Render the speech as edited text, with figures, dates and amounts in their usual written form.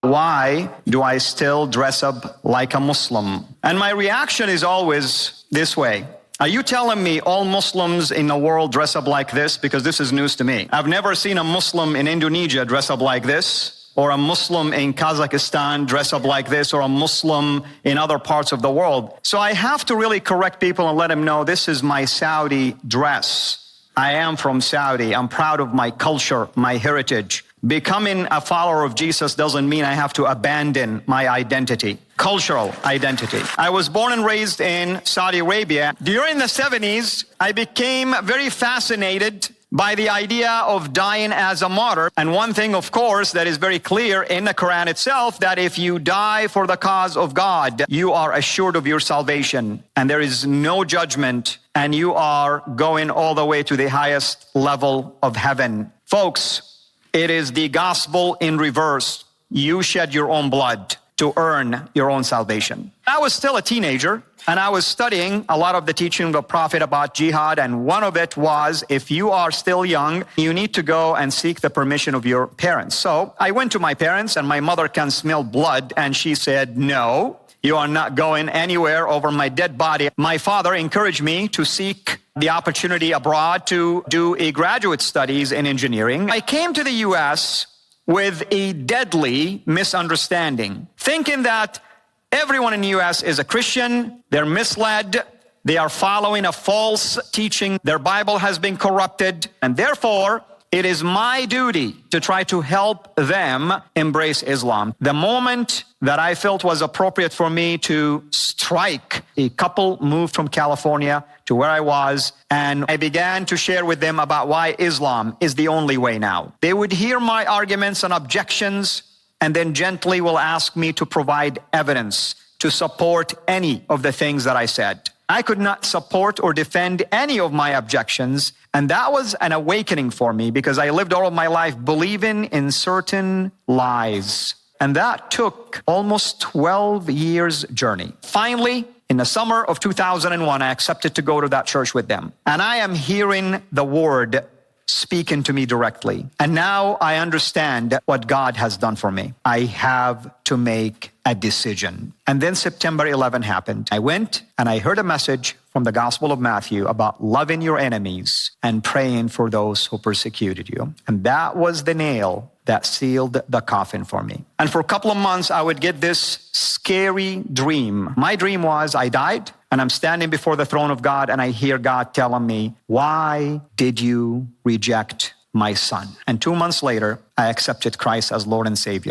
Why do I still dress up like a Muslim? And my reaction is always this way. Are you telling me all Muslims in the world dress up like this? Because this is news to me. I've never seen a Muslim in Indonesia dress up like this, or a Muslim in Kazakhstan dress up like this, or a Muslim in other parts of the world. So I have to really correct people and let them know this is my Saudi dress. I am from Saudi. I'm proud of my culture, my heritage. Becoming a follower of Jesus doesn't mean I have to abandon my identity, cultural identity. I was born and raised in Saudi Arabia. During the 70s, I became very fascinated by the idea of dying as a martyr. And one thing, of course, that is very clear in the Quran itself, that if you die for the cause of God, you are assured of your salvation, and there is no judgment, and you are going all the way to the highest level of heaven. Folks, it is the gospel in reverse. You shed your own blood to earn your own salvation. I was still a teenager, and I was studying a lot of the teaching of the Prophet about jihad, and one of it was, if you are still young, you need to go and seek the permission of your parents. So I went to my parents, and my mother can smell blood, and she said, no, you are not going anywhere over my dead body. My father encouraged me to seek the opportunity abroad to do a graduate studies in engineering. I came to the U.S. with a deadly misunderstanding, thinking that everyone in the U.S. is a Christian. They're misled. They are following a false teaching. Their Bible has been corrupted. And therefore, it is my duty to try to help them embrace Islam. The moment that I felt was appropriate for me to strike, a couple moved from California to where I was, and I began to share with them about why Islam is the only way now. They would hear my arguments and objections, and then gently will ask me to provide evidence to support any of the things that I said. I could not support or defend any of my objections, and that was an awakening for me, because I lived all of my life believing in certain lies. And that took almost 12 years' journey. Finally, in the summer of 2001, I accepted to go to that church with them. And I am hearing the word speaking to me directly. And now I understand what God has done for me. I have to make a decision. And then September 11 happened. I went and I heard a message from the Gospel of Matthew about loving your enemies and praying for those who persecuted you. And that was the nail that sealed the coffin for me. And for a couple of months, I would get this scary dream. My dream was I died, and I'm standing before the throne of God, and I hear God telling me, why did you reject my son? And 2 months later, I accepted Christ as Lord and Savior.